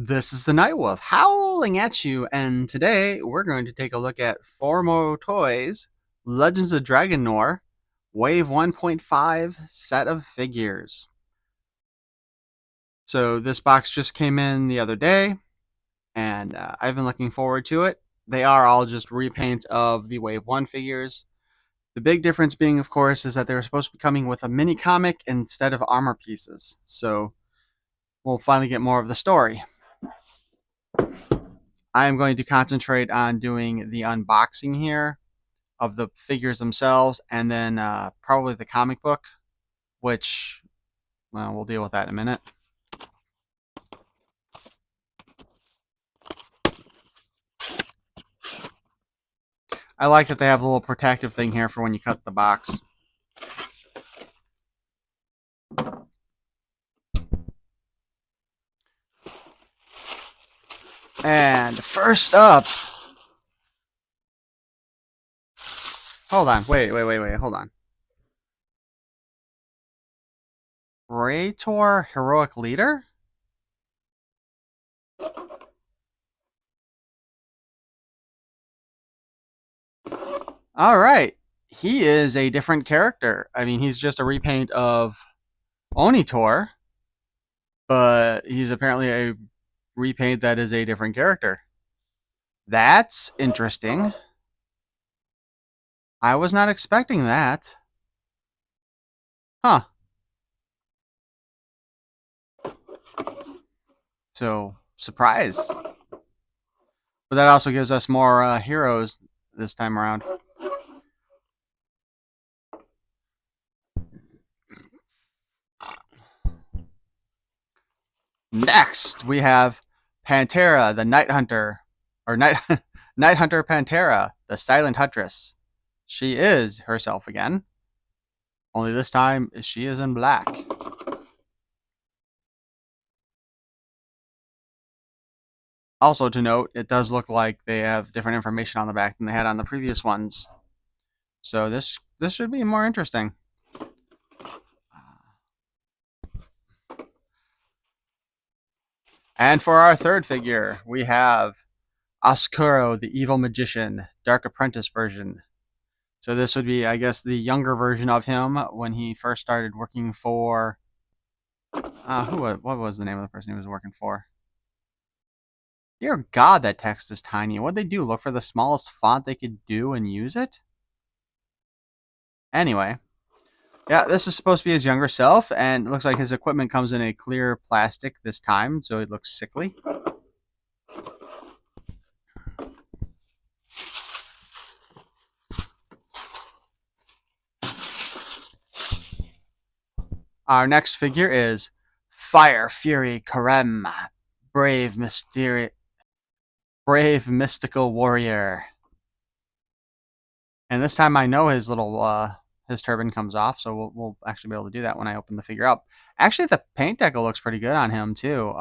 This is the Nightwolf howling at you, and today we're going to take a look at Formo Toys Legends of Dragonore Wave 1.5 set of figures. So this box just came in the other day, and I've been looking forward to it. They are all just repaints of the Wave 1 figures. The big difference being, of course, is that they're supposed to be coming with a mini comic instead of armor pieces. So we'll finally get more of the story. I am going to concentrate on doing the unboxing here of the figures themselves, and then probably the comic book, which, well, we'll deal with that in a minute. I like that they have a little protective thing here for when you cut the box. And first up, hold on, wait, hold on. Raitor, Heroic Leader? Alright, he is a different character. I mean, he's just a repaint of Onitor, but he's apparently a repaint that is a different character. That's interesting. I was not expecting that. Huh. So, surprise. But that also gives us more heroes this time around. Next, we have Pantera, the Night Hunter, or Night Night Hunter Pantera, the Silent Huntress. She is herself again. Only this time, she is in black. Also to note, it does look like they have different information on the back than they had on the previous ones. So this should be more interesting. And for our third figure, we have Oskuro, the Evil Magician, Dark Apprentice version. So this would be, I guess, the younger version of him when he first started working for... what was the name of the person he was working for? Dear God, that text is tiny. What'd they do? Look for the smallest font they could do and use it? Anyway. Yeah, this is supposed to be his younger self, and it looks like his equipment comes in a clear plastic this time, so it looks sickly. Our next figure is Fire Fury Karem, brave mystical warrior. And this time I know his little his turban comes off, so we'll actually be able to do that when I open the figure up. Actually, the paint deco looks pretty good on him too.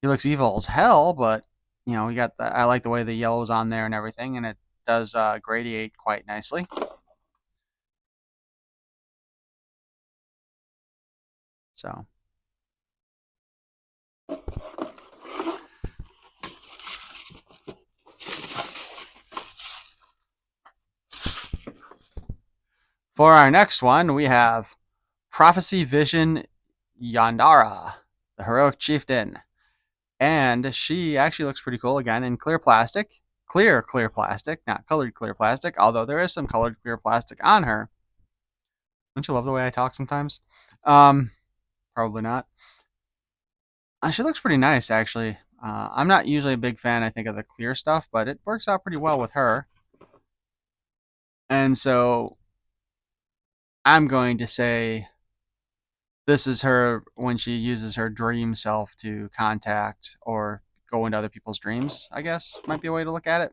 He looks evil as hell, but you know, I like the way the yellow's on there and everything, and it does gradiate quite nicely. So. For our next one, we have Prophecy Vision Yondara, the heroic chieftain. And she actually looks pretty cool again in clear plastic. Clear plastic, not colored clear plastic, although there is some colored clear plastic on her. Don't you love the way I talk sometimes? Probably not. She looks pretty nice, actually. I'm not usually a big fan, I think, of the clear stuff, but it works out pretty well with her. And so I'm going to say this is her when she uses her dream self to contact or go into other people's dreams, I guess, might be a way to look at it.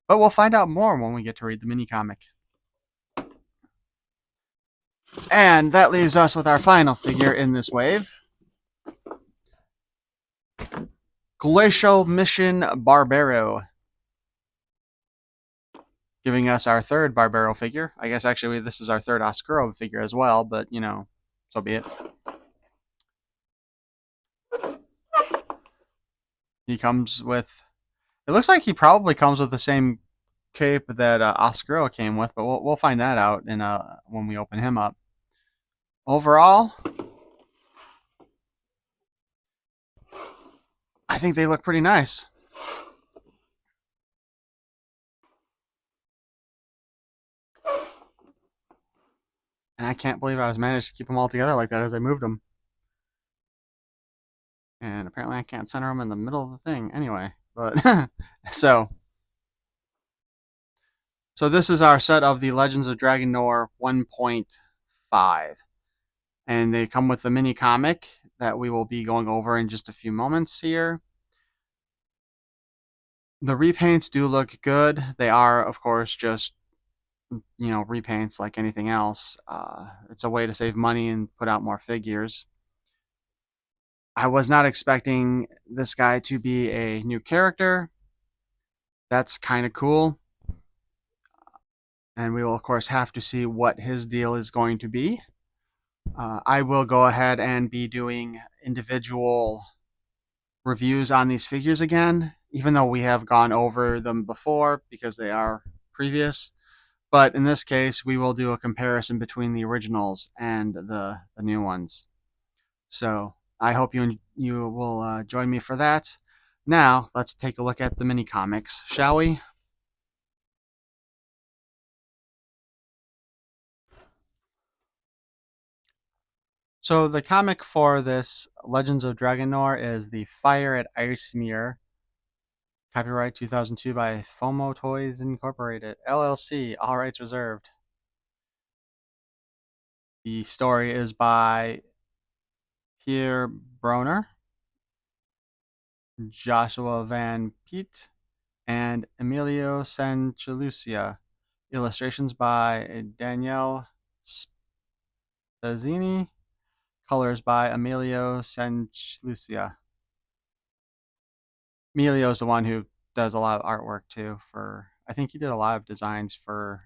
But we'll find out more when we get to read the mini comic. And that leaves us with our final figure in this wave. Glacial Mission Barbaro. Giving us our third Barbaro figure. I guess actually this is our third Oskuro figure as well, but you know, so be it. He comes with. It looks like he probably comes with the same cape that Oskuro came with, but we'll find that out in when we open him up. Overall, I think they look pretty nice. And I can't believe I was managed to keep them all together like that as I moved them. And apparently I can't center them in the middle of the thing anyway. But so this is our set of the Legends of Dragonore 1.5. And they come with the mini comic that we will be going over in just a few moments here. The repaints do look good. They are, of course, just repaints like anything else. It's a way to save money and put out more figures. I was not expecting this guy to be a new character. That's kind of cool. And we will, of course, have to see what his deal is going to be. I will go ahead and be doing individual reviews on these figures again, even though we have gone over them before because they are previous. But in this case, we will do a comparison between the originals and the new ones. So I hope you will join me for that. Now, let's take a look at the mini comics, shall we? So the comic for this Legends of Dragonore is The Fire at Icemere, copyright 2002 by FOMO Toys Incorporated, LLC, all rights reserved. The story is by Pierre Broner, Joshua Van Piet, and Emilio Sanchalucia. Illustrations by Danielle Spazzini. Colors by Emilio Sanchalucia. Emilio is the one who does a lot of artwork too. I think he did a lot of designs for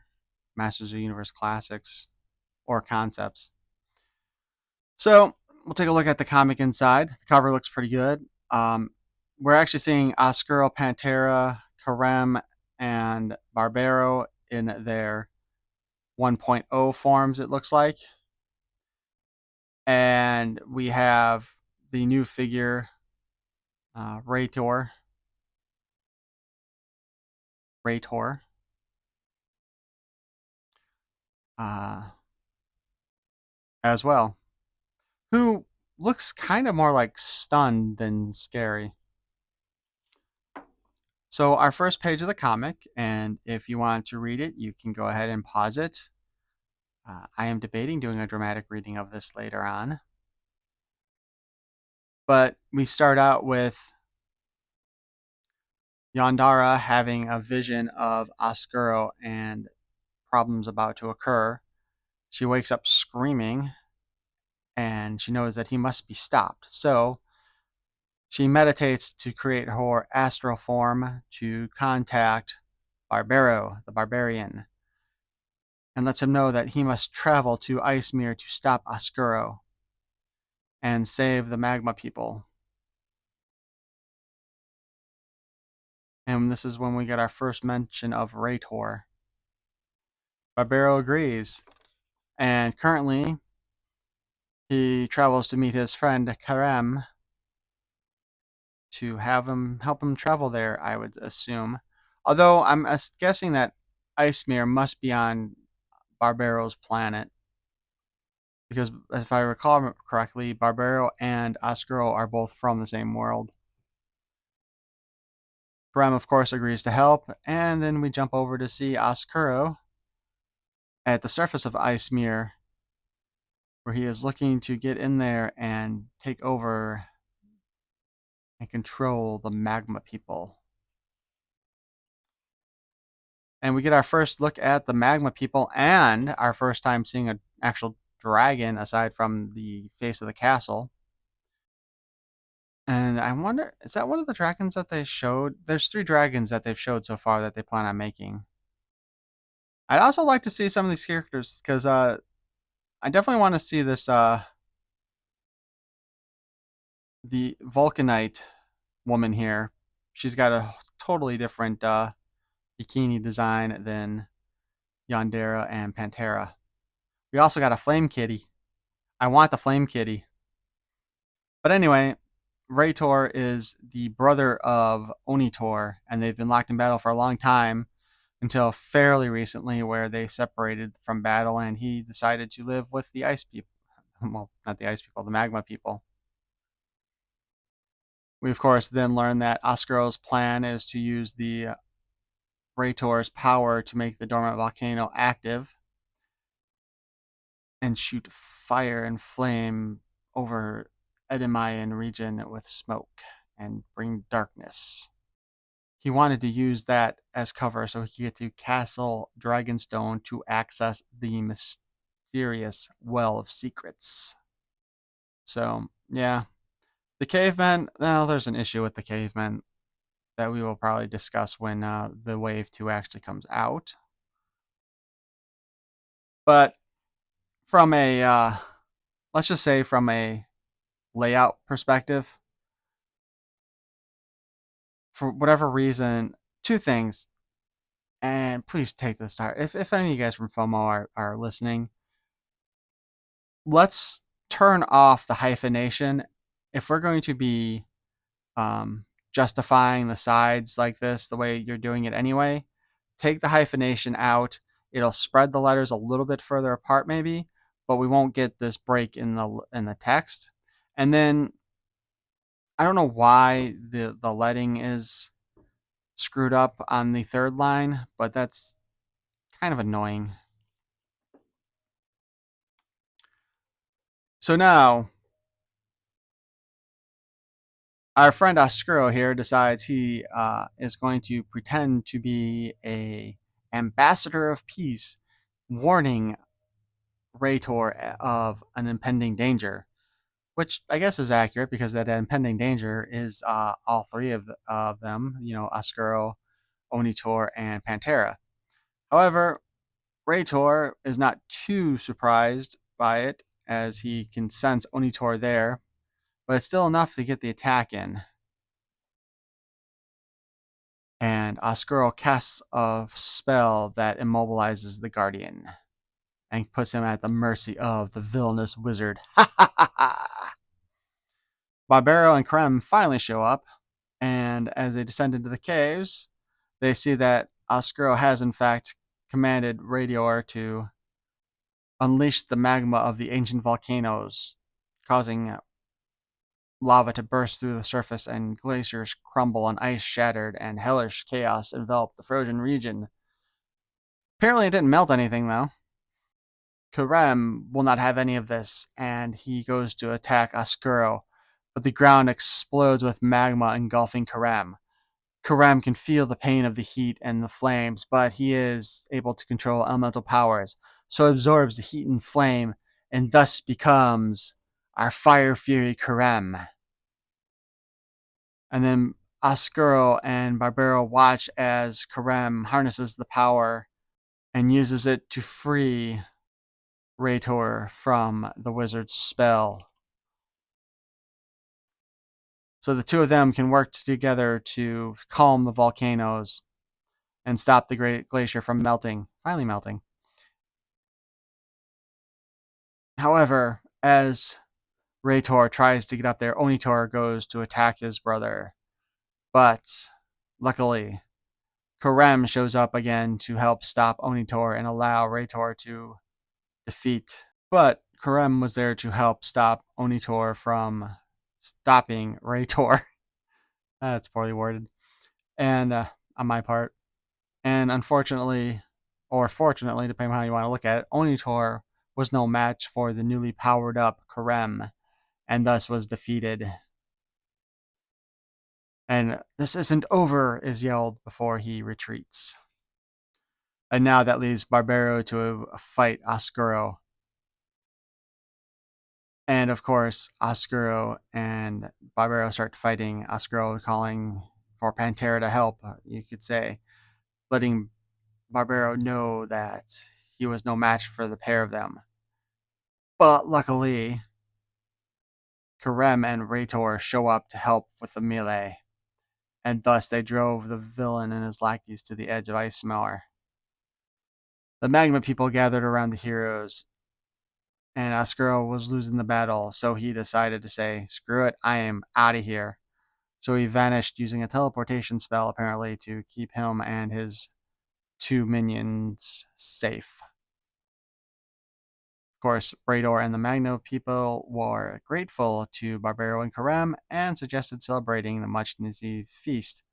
Masters of the Universe Classics or Concepts. So we'll take a look at the comic inside. The cover looks pretty good. We're actually seeing Oskuro, Pantera, Karem, and Barbaro in their 1.0 forms, it looks like. And we have the new figure, raitor. Uh, as well, who looks kind of more like stunned than scary. So our first page of the comic, and if you want to read it, you can go ahead and pause it. I am debating doing a dramatic reading of this later on. But we start out with Yondara having a vision of Oskuro and problems about to occur. She wakes up screaming, and she knows that he must be stopped. So she meditates to create her astral form to contact Barbaro, the barbarian, and lets him know that he must travel to Icemere to stop Oskuro and save the magma people. And this is when we get our first mention of Raitor. Barbaro agrees, and currently he travels to meet his friend Karem to have him help him travel there, I would assume. Although I'm guessing that Icemere must be on Barbaro's planet, because if I recall correctly, Barbaro and Oskuro are both from the same world. Karem, of course, agrees to help, and then we jump over to see Oskuro at the surface of Icemere, where he is looking to get in there and take over and control the magma people. And we get our first look at the magma people and our first time seeing an actual dragon aside from the face of the castle. And I wonder, is that one of the dragons that they showed? There's 3 dragons that they've showed so far that they plan on making. I'd also like to see some of these characters because I definitely want to see this the Vulcanite woman here. She's got a totally different bikini design than Yondara and Pantera. We also got a flame kitty. I want the flame kitty. But anyway, Raitor is the brother of Onitor, and they've been locked in battle for a long time until fairly recently, where they separated from battle and he decided to live with the ice people. Well, not the ice people, the magma people. We, of course, then learn that Oskuro's plan is to use the Raitor's power to make the dormant volcano active and shoot fire and flame over Edemayan region with smoke and bring darkness. He wanted to use that as cover so he could get to Castle Dragonstone to access the mysterious Well of Secrets. So, yeah. The cavemen, well, there's an issue with the cavemen that we will probably discuss when the Wave 2 actually comes out. But from a, let's just say from a layout perspective, for whatever reason, two things, and please take this to heart. If any of you guys from FOMO are listening, let's turn off the hyphenation. If we're going to be justifying the sides like this the way you're doing it anyway, take the hyphenation out. It'll spread the letters a little bit further apart maybe, but we won't get this break in the text. And then I don't know why the leading is screwed up on the third line, but that's kind of annoying. So now our friend Oskuro here decides he is going to pretend to be a ambassador of peace, warning Raitor of an impending danger, which I guess is accurate because that impending danger is all three of them, Oskuro, Onitor, and Pantera. However, Raitor is not too surprised by it as he can sense Onitor there, but it's still enough to get the attack in. And Oskuro casts a spell that immobilizes the Guardian and puts him at the mercy of the villainous wizard. Ha ha ha ha! Barbaro and Karem finally show up, and as they descend into the caves, they see that Oskuro has in fact commanded Raitor to unleash the magma of the ancient volcanoes, causing lava to burst through the surface and glaciers crumble and ice shattered and hellish chaos envelop the frozen region. Apparently it didn't melt anything though. Karem will not have any of this, and he goes to attack Oskuro, but the ground explodes with magma engulfing Karem. Karem can feel the pain of the heat and the flames, but he is able to control elemental powers, so absorbs the heat and flame, and thus becomes our Fire Fury Karem. And then Oskuro and Barbaro watch as Karem harnesses the power and uses it to free Raitor from the wizard's spell. So the two of them can work together to calm the volcanoes and stop the great glacier from finally melting. However, as Raitor tries to get up there, Onitor goes to attack his brother. But luckily, Karem shows up again to help stop Onitor and allow Raitor to defeat. But Karem was there to help stop Onitor from stopping Raitor. That's poorly worded. And on my part. And unfortunately, or fortunately, depending on how you want to look at it, Onitor was no match for the newly powered up Karem, and thus was defeated. And "This isn't over," is yelled before he retreats. And now that leaves Barbaro to fight Oskuro. And of course, Oskuro and Barbaro start fighting. Oskuro calling for Pantera to help, you could say, letting Barbaro know that he was no match for the pair of them. But luckily, Karem and Raitor show up to help with the melee. and thus they drove the villain and his lackeys to the edge of Icemere. The magma people gathered around the heroes, and Oskuro was losing the battle, so he decided to say, "Screw it, I am out of here." So he vanished using a teleportation spell, apparently, to keep him and his two minions safe. Of course, raitor and the Magno people were grateful to Barbaro and Karem and suggested celebrating the much-needed feast.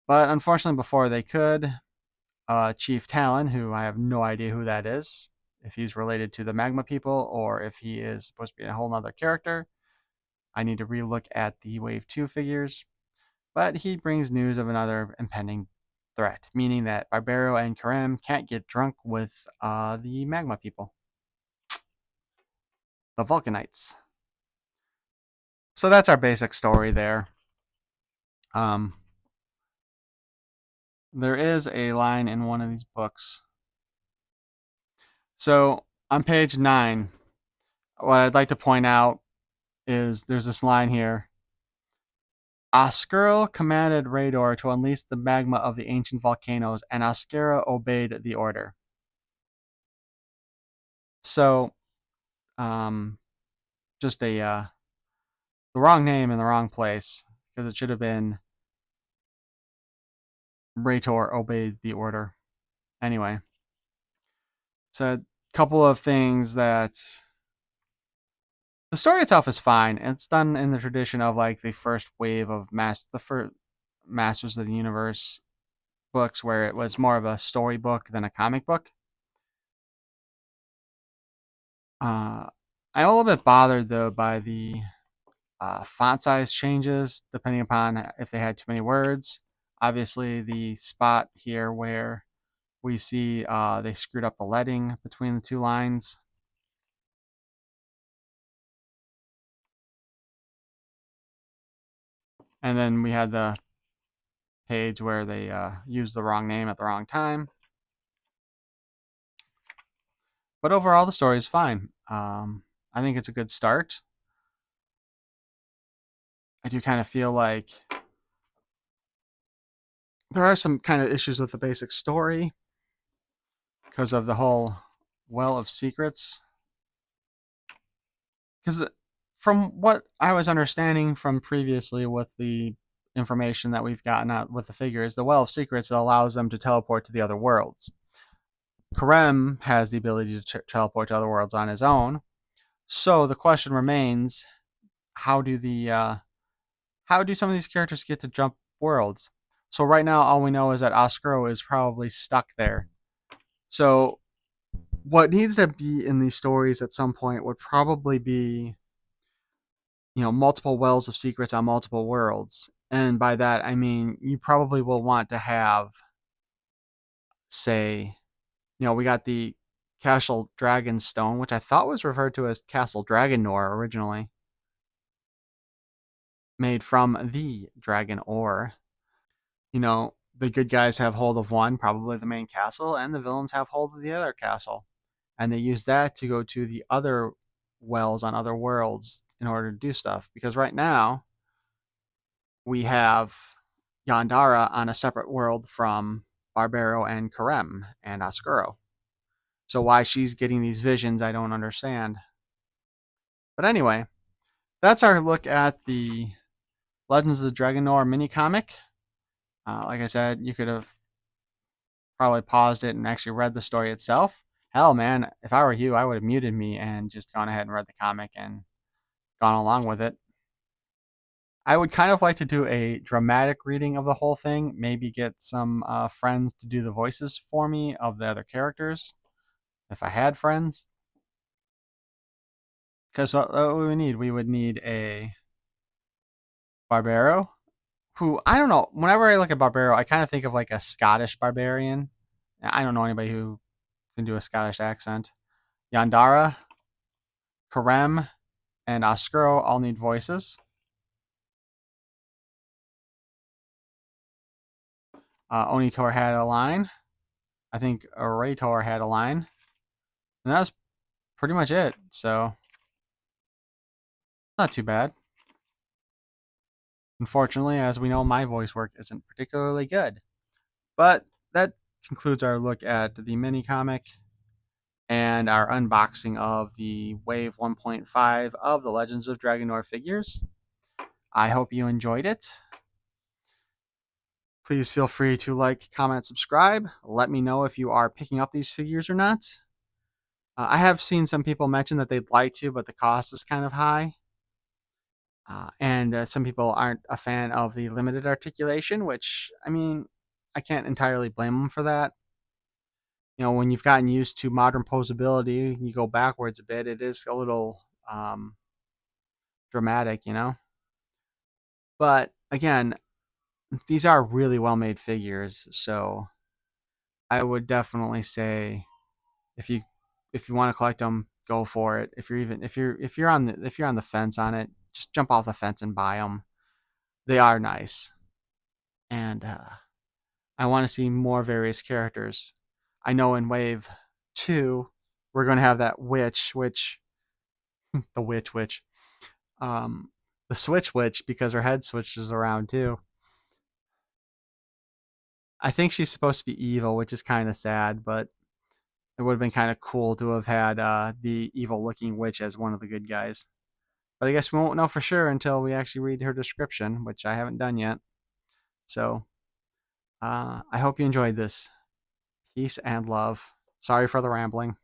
But unfortunately, before they could, Chief Talon, who I have no idea who that is, if he's related to the Magma people or if he is supposed to be a whole nother character. I need to relook at the Wave 2 figures. But he brings news of another impending threat, meaning that Barbaro and Karem can't get drunk with the Magma people, the Vulcanites. So that's our basic story there. There is a line in one of these books. So on page 9, what I'd like to point out is there's this line here. Oskuro commanded Raitor to unleash the magma of the ancient volcanoes, and Oskuro obeyed the order. So, just the wrong name in the wrong place, because it should have been Raitor obeyed the order. Anyway, so a couple of things that the story itself is fine. It's done in the tradition of like the first wave of the first Masters of the Universe books, where it was more of a storybook than a comic book. I'm a little bit bothered though by the font size changes depending upon if they had too many words. Obviously, the spot here where we see they screwed up the leading between the two lines. And then we had the page where they used the wrong name at the wrong time. But overall, the story is fine. I think it's a good start. I do kind of feel like there are some kind of issues with the basic story because of the whole well of secrets. Because from what I was understanding from previously with the information that we've gotten out with the figures, the well of secrets allows them to teleport to the other worlds. Karem has the ability to teleport to other worlds on his own. So the question remains: how do some of these characters get to jump worlds? So right now, all we know is that Oskuro is probably stuck there. So what needs to be in these stories at some point would probably be, multiple wells of secrets on multiple worlds. And by that, I mean you probably will want to have, say, we got the Castle Dragonstone, which I thought was referred to as Castle Dragonore originally, made from the dragon ore. The good guys have hold of one, probably the main castle, and the villains have hold of the other castle. And they use that to go to the other wells on other worlds in order to do stuff. Because right now, we have Yondara on a separate world from Barbaro and Karem and Oskuro. So why she's getting these visions, I don't understand. But anyway, that's our look at the Legends of Dragonore mini comic. Like I said, you could have probably paused it and actually read the story itself. Hell, man, if I were you, I would have muted me and just gone ahead and read the comic and gone along with it. I would kind of like to do a dramatic reading of the whole thing. Maybe get some friends to do the voices for me of the other characters, if I had friends. Because what we would need a Barbaro, who, I don't know, whenever I look at Barbaro, I kind of think of like a Scottish barbarian. I don't know anybody who can do a Scottish accent. Yondara, Karem, and Oskuro all need voices. Onitor had a line. I think Raitor had a line. And that's pretty much it. So, not too bad. Unfortunately, as we know, my voice work isn't particularly good. But that concludes our look at the mini comic and our unboxing of the Wave 1.5 of the Legends of Dragonore figures. I hope you enjoyed it. Please feel free to like, comment, subscribe. Let me know if you are picking up these figures or not. I have seen some people mention that they'd like to, but the cost is kind of high. And some people aren't a fan of the limited articulation, which, I mean, I can't entirely blame them for that. You know, when you've gotten used to modern posability, you go backwards a bit, it is a little dramatic, you know? But again, these are really well made figures, so I would definitely say if you want to collect them, go for it. If you're on the fence on it, just jump off the fence and buy them. They are nice, and I want to see more various characters. I know in Wave 2 we're going to have that witch, which the witch, um, the switch witch because her head switches around too. I think she's supposed to be evil, which is kind of sad, but it would have been kind of cool to have had the evil looking witch as one of the good guys. But I guess we won't know for sure until we actually read her description, which I haven't done yet. So I hope you enjoyed this. Peace and love. Sorry for the rambling.